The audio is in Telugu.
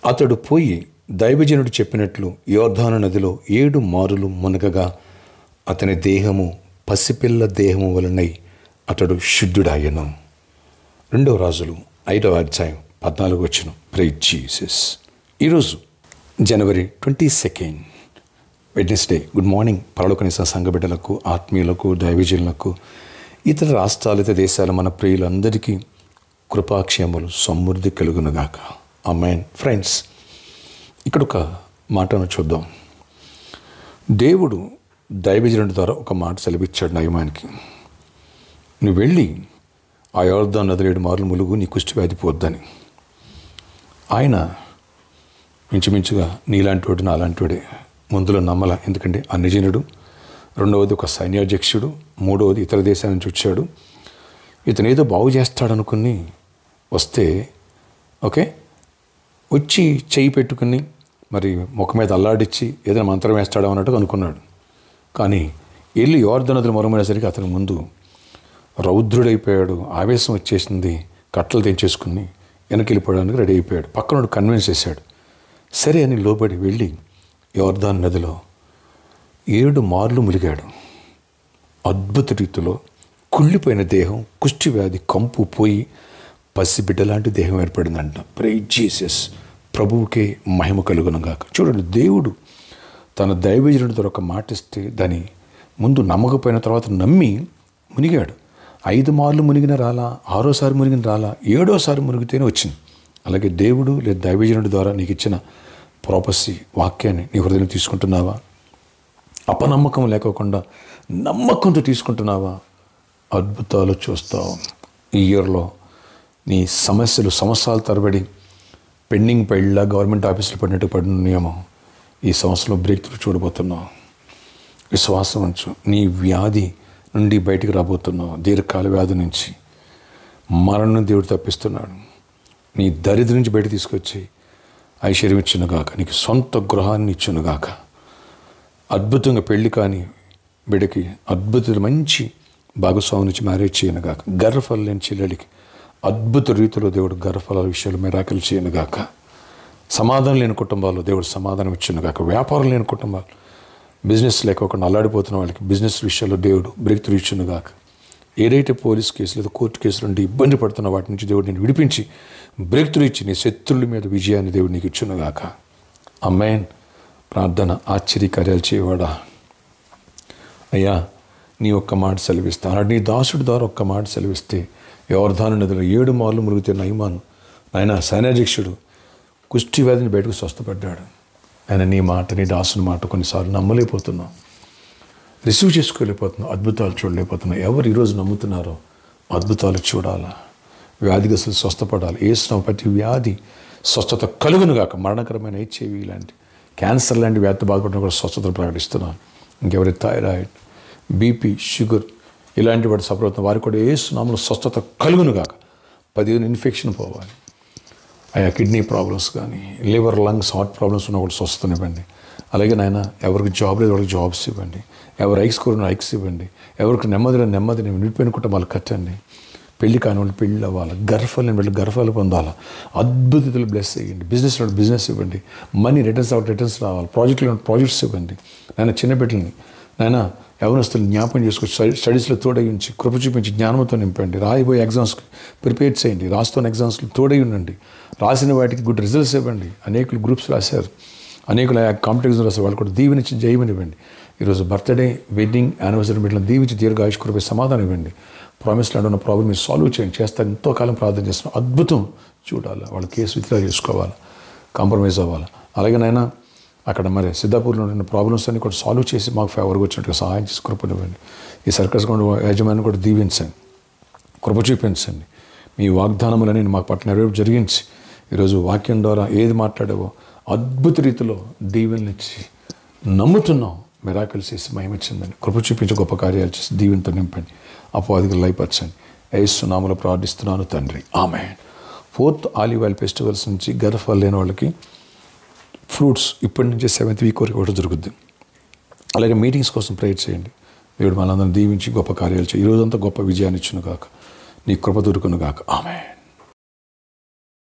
అతడు పోయి దైవజనుడు చెప్పినట్లు యోర్దాను నదిలో 7 మారులు మునగగా అతని దేహము పసిపిల్ల దేహము వలనై అతడు శుద్ధుడాయను. 2 రాజులు 5వ అధ్యాయం 14వ వచనం. Praise Jesus. ఈరోజు జనవరి 22 వెడ్నెస్డే. గుడ్ మార్నింగ్ పరలోకనిస సంఘ బిడ్డలకు, ఆత్మీయులకు, దైవజనులకు, ఇతర రాష్ట్రాలు, ఇతర దేశాల మన ప్రియులందరికీ కృపాక్షేమములు సమృద్ధి కలుగునుగాక. ఆమేన్. ఫ్రెండ్స్, ఇక్కడ ఒక మాటను చూద్దాం. దేవుడు దైవజనుడి ద్వారా ఒక మాట సెలవిచ్చాడు నయమానికి. నువ్వు వెళ్ళి ఆ యోర్దాను నదిలో 7 మార్లు ములుగు, నీ కుష్టి వ్యాధి పోద్దని. ఆయన మించుమించుగా నీలాంటి వాడు, నాలాంటి వాడే. ముందులో నమ్మల, ఎందుకంటే అన్యజనుడు, రెండవది ఒక సైన్యాధ్యక్షుడు, మూడవది ఇతర దేశాల నుంచి వచ్చాడు. ఇతను ఏదో బాగు చేస్తాడనుకుని వస్తే ఓకే వచ్చి చెయ్యి పెట్టుకుని మరి ముఖం మీద అల్లాడిచ్చి ఏదైనా మంత్రం వేస్తాడో అన్నట్టు అనుకున్నాడు. కానీ వెళ్ళి యోర్దాను నదిలో మొరమనేసరికి అతని ముందు రౌద్రుడైపోయాడు. ఆవేశం వచ్చేసింది. కట్టలు తెంచేసుకుని వెనక్కి వెళ్ళిపోవడానికి రెడీ అయిపోయాడు. పక్కనోడు కన్విన్స్ చేశాడు. సరే అని లోబడి వెళ్ళి యోర్దాను నదిలో 7 మార్లు ములిగాడు. అద్భుత రీతిలో కుళ్ళిపోయిన దేహం, కుష్టి వ్యాధి కంపు పోయి పసిబిడ్డ లాంటి దేహం ఏర్పడిందంట. Praise Jesus. ప్రభువుకే మహిమ కలుగునుగాక. చూడండి, దేవుడు తన దైవజనుడి ద్వారా ఒక మాట ఇస్తే దాని ముందు నమ్మకపోయిన తర్వాత నమ్మి మునిగాడు. 5 మార్లు మునిగిన రాలా, 6వసారి మునిగిన రాలా, 7వసారి మునిగితేనే వచ్చింది. అలాగే దేవుడు లేదా దైవజనుడి ద్వారా నీకు ఇచ్చిన ప్రాపసీ వాక్యాన్ని నీ హృదయం తీసుకుంటున్నావా? అపనమ్మకం లేకోకుండా నమ్మకంతో తీసుకుంటున్నావా? అద్భుతాలు చూస్తావు. ఈ ఇయర్లో నీ సమస్యలు సంవత్సరాల తరబడి పెండింగ్ పైళ్ళ గవర్నమెంట్ ఆఫీసులు పడినట్టు పడిన నియమం ఈ సంవత్సరంలో బ్రేక్ త్రూ చూడబోతున్నావు. విశ్వాసం ఉంచు. నీ వ్యాధి నుండి బయటికి రాబోతున్నావు. దీర్ఘకాల వ్యాధి నుంచి, మరణం దేవుడు తప్పిస్తున్నాడు. నీ దరిద్రం నుంచి బయట తీసుకొచ్చి ఐశ్వర్యం ఇచ్చునుగాక. నీకు సొంత గృహాన్ని ఇచ్చునుగాక. అద్భుతంగా పెళ్లి కాని బిడ్డకి అద్భుత మంచి భాగస్వామి నుంచి మ్యారేజ్ చేయనుగాక. గర్భఫలం లేని చెల్లెలికి అద్భుత రీతిలో దేవుడు గర్భఫలాల విషయాలు మెరాకిల్ చేయనుగాక. సమాధానం లేని కుటుంబాల్లో దేవుడు సమాధానం ఇచ్చునుగాక. వ్యాపారం లేని కుటుంబాలు, బిజినెస్ లేకోకుండా అల్లాడిపోతున్న వాళ్ళకి బిజినెస్ విషయాల్లో దేవుడు బ్రేక్ త్రూ ఇచ్చునుగాక. ఏదైతే పోలీస్ కేసు లేదా కోర్టు కేసులు నుండి ఇబ్బంది పడుతున్న వాటి నుంచి దేవుడు నేను విడిపించి బ్రేక్ త్రూ ఇచ్చి నీ శత్రువుల మీద విజయాన్ని దేవుడు నీకు ఇచ్చునుగాక. ఆమేన్. ప్రార్థన. ఆశ్చర్యకార్యాలు చేయవాడా, అయ్యా నీ ఒక్క మాట సెలవిస్తా అన్నాడు. నీ దాసుడి ద్వారా ఒక్క మాట సెలవిస్తే యోర్దాను నదిలో 7 మార్లు మునిగితే నయమాను ఆయన సైన్యాధ్యక్షుడు కుష్టి వ్యాధిని బయటకు స్వస్థపడ్డాడు. ఆయన నీ మాట, నీ దాసుని మాట కొన్నిసార్లు నమ్మలేకపోతున్నాం, రిసీవ్ చేసుకోలేకపోతున్నాం, అద్భుతాలు చూడలేకపోతున్నాం. ఎవరు ఈరోజు నమ్ముతున్నారో అద్భుతాలు చూడాలా, వ్యాధిగ్రస్తులు స్వస్థపడాలి. ఏసునామ ప్రతి వ్యాధి స్వస్థత కలుగునుగాక. మరణకరమైన HIV లాంటి, క్యాన్సర్ లాంటి వ్యాధి బాధపడిన కూడా స్వస్థతలు ప్రకటిస్తున్నాను. ఇంకెవరి థైరాయిడ్, BP, షుగర్ ఇలాంటి వాటి సఫలవుతున్న వారికి కూడా ఏసునామములో స్వస్థత కలుగునుగాక. 10 ఇన్ఫెక్షన్ పోవాలి. ఆయా కిడ్నీ ప్రాబ్లమ్స్ కానీ, లివర్, లంగ్స్, హార్ట్ ప్రాబ్లమ్స్ ఉన్న కూడా స్వస్థతనివ్వండి. అలాగే నాయన ఎవరికి జాబ్ లేదు వాళ్ళకి జాబ్స్ ఇవ్వండి. ఎవరు ఐక్స్ కోరిన ఐక్స్ ఇవ్వండి. ఎవరికి నెమ్మదిని నిండిపోయిన కుటుంబాలు కట్టండి. పెళ్లి కాని వాళ్ళు పెళ్ళి అవ్వాలి. గర్భఫలం వీళ్ళు గర్భాలు పొందాలి. అద్భుతాలు బ్లెస్ చేయండి. బిజినెస్ ఇవ్వండి. మనీ రిటర్న్స్ రావాలి. ప్రాజెక్ట్స్ ఇవ్వండి. నాయన చిన్న బిడ్డలని నాయన యవనస్తులు జ్ఞాపకం చేసుకొని స్టడీస్లో తోడై ఉంచి కృప చూపించి జ్ఞానంతో నింపండి. రాయబోయే ఎగ్జామ్స్కి ప్రిపేర్ చేయండి. రాస్తున్న ఎగ్జామ్స్లో తోడై ఉండండి. రాసిన వాటికి గుడ్ రిజల్ట్స్ ఇవ్వండి. అనేకులు గ్రూప్స్ రాశారు, అనేకులు ఆ కాంపిటీషన్ రాశారు. వాళ్ళు కూడా దీవెనిచ్చి జయమనివ్వండి. ఈరోజు బర్త్డే, వెడ్డింగ్, యానివర్సరీ బిడ్డలను దీవించి దీర్ఘాయుష్ కృపై సమాధానం ఇవ్వండి. ప్రామిస్ లాంటి ఉన్న ప్రాబ్లం మీరు సాల్వ్ చేయండి. చేస్తాను ఎంతో కాలం ప్రార్థన చేస్తున్నాం. అద్భుతం చూడాలి. వాళ్ళ కేసు విత్డ్రా చేసుకోవాలి, కాంప్రమైజ్ అవ్వాలి. అలాగే నాయన అక్కడ మరి సిద్ధాపూర్లో ఉన్న ప్రాబ్లమ్స్ అన్ని కూడా సాల్వ్ చేసి మాకు ఫేవర్గా వచ్చినట్టుగా సహాయం చేసి కృపనివ్వండి. ఈ సర్కస్ యాజమాన్యం కూడా దీవించండి, కృప చూపించండి. మీ వాగ్దానములని మాకు పట్ల నెరవేర్పు జరిగించి ఈరోజు వాక్యం ద్వారా ఏది మాట్లాడావో అద్భుత రీతిలో దీవెనలిచ్చి నమ్ముతున్నాం. మిరాకిల్స్ చేసి మహిమిచ్చిందని కృప చూపించి గొప్ప కార్యాలు చేసి దీవెనతో నింపండి. అపవాదికి లయపరచండి. యేసు నామములో ప్రార్థిస్తున్నాను తండ్రి. ఆమేన్. 4th ఆలివ్ ఆయిల్ ఫెస్టివల్స్ నుంచి గర్భఫలం లేని వాళ్ళకి ఫ్రూట్స్ ఇప్పటి నుంచే 7th వీక్ వరకు కూడా జరుగుద్ది. అలాగే మీటింగ్స్ కోసం ప్రేయర్ చేయండి. దేవుడు మనందరం దీవించి గొప్ప కార్యాలు చేయి. ఈరోజంతా గొప్ప విజయాన్ని ఇచ్చును గాక. నీ కృప దొరుకును గాక. ఆమేన్.